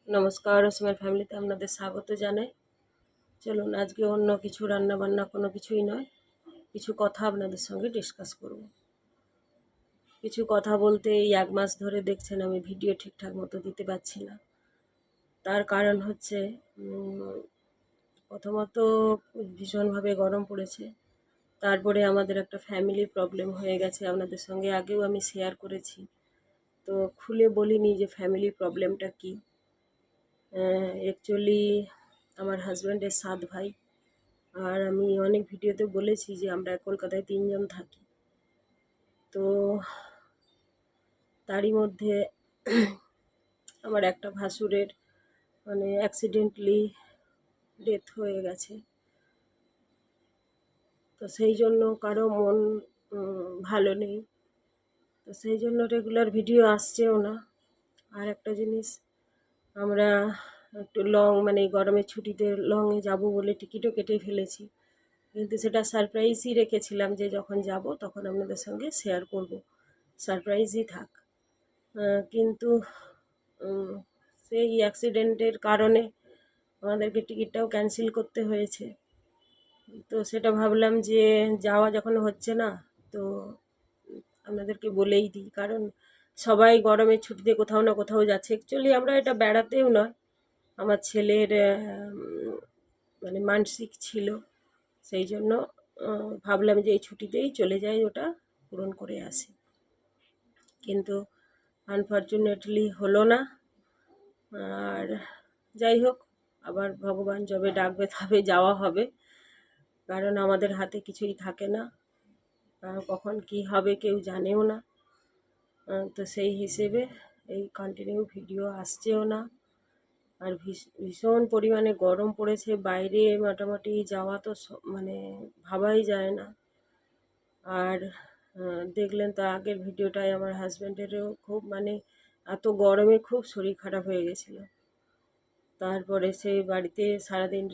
নমস্কার, রসমের ফ্যামিলিতে আপনাদের স্বাগত জানাই। চলুন আজকে অন্য কিছু রান্না বান্না কোনো কিছুই নয়, কিছু কথা আপনাদের সঙ্গে ডিসকাস করব। কিছু কথা বলতে এই 1 মাস ধরে দেখছেন আমি ভিডিও ঠিকঠাক মতো দিতে পারছি না। তার কারণ হচ্ছে প্রথমত ভীষণভাবে গরম পড়েছে, তারপরে আমাদের একটা ফ্যামিলি প্রবলেম হয়ে গেছে, আপনাদের সঙ্গে আগেও আমি শেয়ার করেছি। তো খুলে বলিনি যে ফ্যামিলি প্রবলেমটা কী। অ্যাকচুয়ালি আমার হাজব্যান্ডের 7 ভাই, আর আমি অনেক ভিডিওতে বলেছি যে আমরা কলকাতায় 3 জন থাকি। তো তারই মধ্যে আমার একটা ভাসুরের অ্যাক্সিডেন্টলি ডেথ হয়ে গেছে। তো সেই জন্য কারো মন ভালো নেই, তো সেই জন্য রেগুলার ভিডিও আসছেও না। আর একটা জিনিস, আমরা একটু গরমের ছুটিতে লংয়ে যাব বলে টিকিটও কেটে ফেলেছি, কিন্তু সেটা সারপ্রাইজই রেখেছিলাম যে যখন যাব তখন আপনাদের সঙ্গে শেয়ার করব, সারপ্রাইজই থাক। কিন্তু সেই অ্যাক্সিডেন্টের কারণে আমাদেরকে টিকিটটাও ক্যান্সেল করতে হয়েছে। তো সেটা ভাবলাম যে যাওয়া যখন হচ্ছে না, তো আপনাদেরকে বলেই দিই, কারণ সবাই গরমের ছুটিতে কোথাও না কোথাও যাচ্ছে। অ্যাকচুয়ালি আমরা এটা বেড়াতেও নয়, আমার ছেলের মানসিক ছিল, সেই জন্য ভাবলাম যে এই ছুটিতেই চলে যাই, ওটা পূরণ করে আসি। কিন্তু আনফর্চুনেটলি হলো না। আর যাই হোক, আবার ভগবান যবে ডাকবে তবে যাওয়া হবে, কারণ আমাদের হাতে কিছুই থাকে না, কখন কি হবে কেউ জানেও না। তো সেই হিসেবে এই কন্টিনিউ ভিডিও আসছেও না। আর ভীষণ পরিমাণে গরম পড়েছে, বাইরে মোটামুটি যাওয়া তো ভাবাই যায় না। আর দেখলেন তো আগের ভিডিওটায় আমার হাজব্যান্ডেরও খুব এত গরমে খুব শরীর খারাপ হয়ে গেছিলো। তারপরে সে বাড়িতে সারাদিন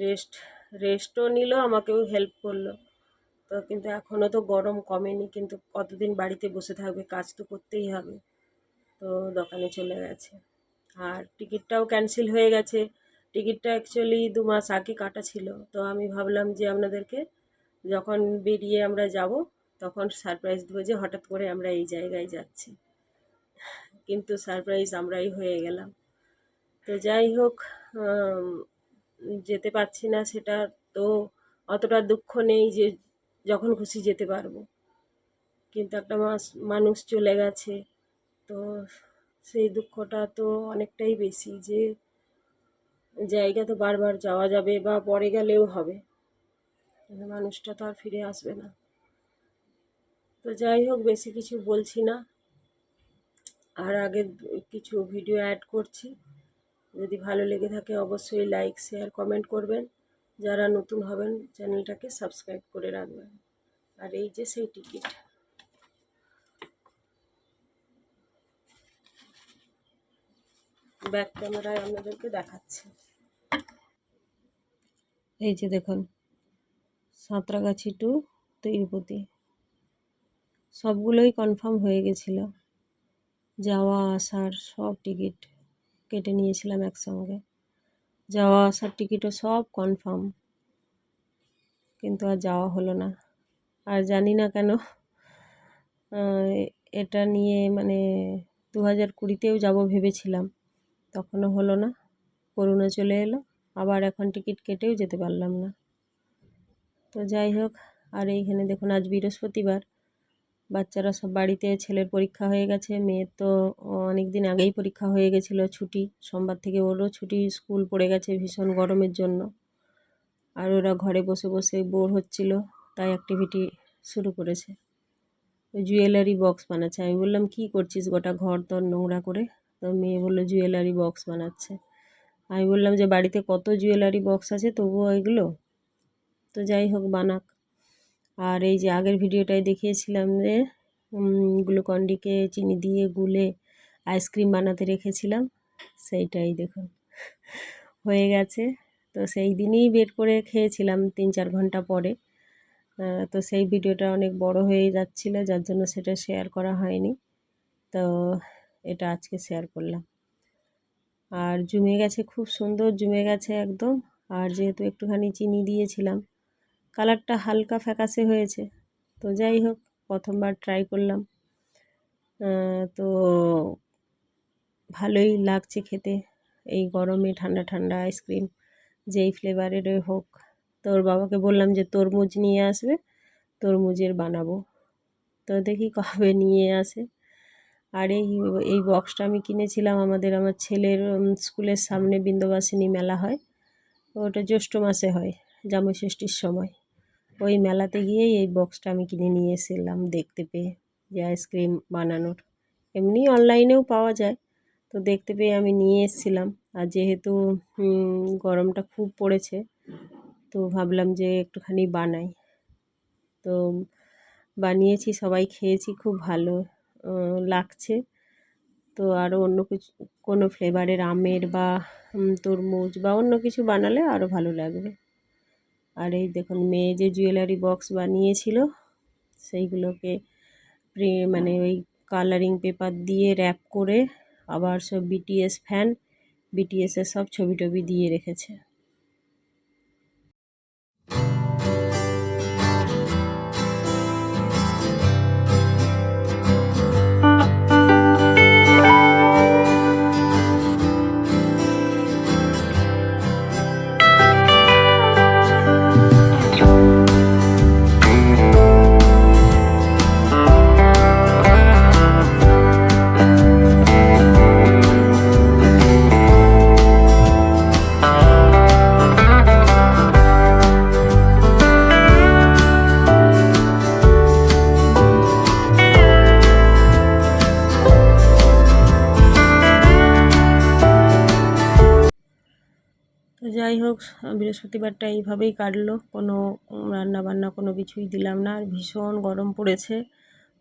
রেস্টও নিল, আমাকেও হেল্প করলো। তো কিন্তু এখনও তো গরম কমেনি, কিন্তু কতদিন বাড়িতে বসে থাকবে, কাজ তো করতেই হবে। তো দোকানে চলে গেছে। আর টিকিটটাও ক্যান্সেল হয়ে গেছে। টিকিটটা অ্যাকচুয়ালি 2 মাস আগে কাটা ছিল। তো আমি ভাবলাম যে আপনাদেরকে যখন বেরিয়ে আমরা যাব তখন সারপ্রাইজ দেবো যে হঠাৎ করে আমরা এই জায়গায় যাচ্ছি, কিন্তু সারপ্রাইজ আমরাই হয়ে গেলাম। তো যাই হোক, যেতে পারছি না সেটা তো অতটা দুঃখ নেই, যে যখন খুশি যেতে পারবো, কিন্তু একটা মানুষ চলে গেছে, তো সেই দুঃখটা তো অনেকটাই বেশি। যে জায়গা তো বারবার যাওয়া যাবে বা পরে গেলেও হবে, কিন্তু মানুষটা তো আর ফিরে আসবে না। তো যাই হোক, বেশি কিছু বলছি না, আর আগের কিছু ভিডিও অ্যাড করছি। যদি ভালো লেগে থাকে অবশ্যই লাইক শেয়ার কমেন্ট করবেন, যারা নতুন হবেন চ্যানেলটাকে সাবস্ক্রাইব করে রাখবেন। আর এই যে সেই টিকিট, ব্যাক ক্যামেরায় আপনাদেরকে দেখাচ্ছি। এই যে দেখুন, সাঁতরাগাছি টু তিরুপতি সবগুলোই কনফার্ম হয়ে গেছিল, যাওয়া আসার সব টিকিট কেটে নিয়েছিলাম একসঙ্গে, যাওয়া আসার টিকিটও সব কনফার্ম, কিন্তু আর যাওয়া হলো না। আর জানি না কেন এটা নিয়ে 2020-তেও যাব ভেবেছিলাম, তখনও হলো না, করোনা চলে এলো, আবার এখন টিকিট কেটেও যেতে পারলাম না। তো যাই হোক, আর এইখানে দেখুন আজ বৃহস্পতিবার, বাচ্চারা সব বাড়িতে, ছেলের পরীক্ষা হয়ে গেছে, মেয়ের তো অনেক দিন আগেই পরীক্ষা হয়ে গেছিলো, ছুটি সোমবার থেকে ওরও ছুটি, স্কুল পড়ে গেছে ভীষণ গরমের জন্য। আর ওরা ঘরে বসে বসে বোর হচ্ছিল, তাই অ্যাক্টিভিটি শুরু করেছে, জুয়েলারি বক্স বানাচ্ছে। আমি বললাম কী করছিস, গোটা ঘর তোর নোংরা করে? তো মেয়ে বললো জুয়েলারি বক্স বানাচ্ছে। আমি বললাম যে বাড়িতে কত জুয়েলারি বক্স আছে, তবুও এগুলো। তো যাই হোক, বানাক। আর এই যে আগের ভিডিওটায় দেখিয়েছিলাম যে গ্লুকন্ডিকে চিনি দিয়ে গুলে আইসক্রিম বানাতে রেখেছিলাম, সেইটাই দেখুন হয়ে গেছে। তো সেই দিনই বের করে খেয়েছিলাম 3-4 ঘন্টা পরে। তো সেই ভিডিওটা অনেক বড় হয়ে যাচ্ছিলো, যার জন্য সেটা শেয়ার করা হয়নি। তো এটা আজকে শেয়ার করলাম। আর জমে গেছে, খুব সুন্দর জমে গেছে একদম। আর যেহেতু একটুখানি চিনি দিয়েছিলাম, কালারটা হালকা ফ্যাকাশে হয়েছে। তো যাই হোক, প্রথমবার ট্রাই করলাম, তো ভালোই লাগছে খেতে। এই গরমে ঠান্ডা ঠান্ডা আইসক্রিম যেই ফ্লেভারেরই হোক। তো ওর বাবাকে বললাম যে তরমুজ নিয়ে আসবে, তরমুজের বানাবো। তো দেখি কবে নিয়ে আসে। আর এই বক্সটা আমি কিনেছিলাম আমার ছেলের স্কুলের সামনে বিন্দবাসিনী মেলা হয়, ওটা জ্যৈষ্ঠ মাসে হয়, জামাই ষষ্ঠীর সময়। ওই মেলাতে গিয়েই এই বক্সটা আমি কিনে নিয়ে এসেছিলাম দেখতে পেয়ে, যে আইসক্রিম বানানোর। এমনি অনলাইনেও পাওয়া যায়, তো দেখতে পেয়ে আমি নিয়ে এসেছিলাম। আর যেহেতু গরমটা খুব পড়েছে, তো ভাবলাম যে একটুখানি বানাই। তো বানিয়েছি, সবাই খেয়েছি, খুব ভালো লাগছে। তো আরও অন্য কিছু কোনো ফ্লেভারের আমের বা তরমুজ বা অন্য কিছু বানালে আরও ভালো লাগবে। আর এই দেখুন, মেয়ে যে জুয়েলারি বক্স বানিয়েছিল সেইগুলোকে মানে ওই কালারিং পেপার দিয়ে র্যাপ করে আবার সব বিটিএস ফ্যান, বিটিএসের সব ছবি টবি দিয়ে রেখেছে। তো যাই হোক, বৃহস্পতিবারটা এইভাবেই কাটলো, কোনো রান্না বান্না কোনো কিছুই দিলাম না। আর ভীষণ গরম পড়েছে,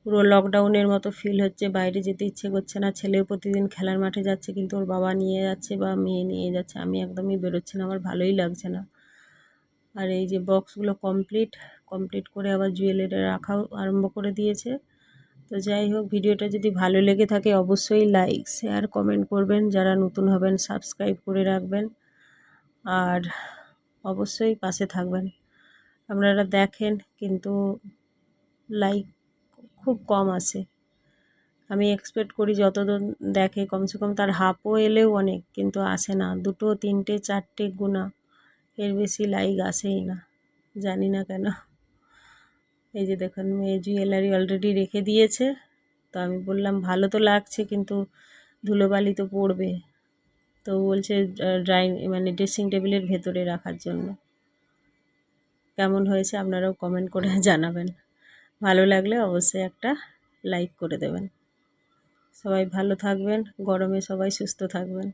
পুরো লকডাউনের মতো ফিল হচ্ছে, বাইরে যেতে ইচ্ছে করছে না। ছেলেও প্রতিদিন খেলার মাঠে যাচ্ছে, কিন্তু ওর বাবা নিয়ে যাচ্ছে বা মেয়ে নিয়ে যাচ্ছে, আমি একদমই বেরোচ্ছি না, আমার ভালোই লাগছে না। আর এই যে বক্সগুলো কমপ্লিট করে আবার জুয়েলারি রাখাও আরম্ভ করে দিয়েছে। তো যাই হোক, ভিডিওটা যদি ভালো লেগে থাকে অবশ্যই লাইক, শেয়ার, কমেন্ট করবেন। যারা নতুন হবেন সাবস্ক্রাইব করে রাখবেন, আর অবশ্যই পাশে থাকবেন। আপনারা দেখেন কিন্তু লাইক খুব কম আসে। আমি এক্সপেক্ট করি যতজন দেখে কমসে কম তার হাফও এলেও অনেক, কিন্তু আসে না। 2, 3, 4 গোনা, এর বেশি লাইক আসেই না, জানি না কেন। এই যে দেখুন, মেয়ে জুয়েলারি অলরেডি রেখে দিয়েছে। তো আমি বললাম ভালো তো লাগছে, কিন্তু ধুলোবালি তো পড়বে। তো বলছে মানে ড্রেসিং টেবিলের ভেতরে রাখার জন্য। কেমন হয়েছে আপনারাও কমেন্ট করে জানাবেন। ভালো লাগলে অবশ্যই একটা লাইক করে দেবেন। সবাই ভালো থাকবেন, গরমে সবাই সুস্থ থাকবেন।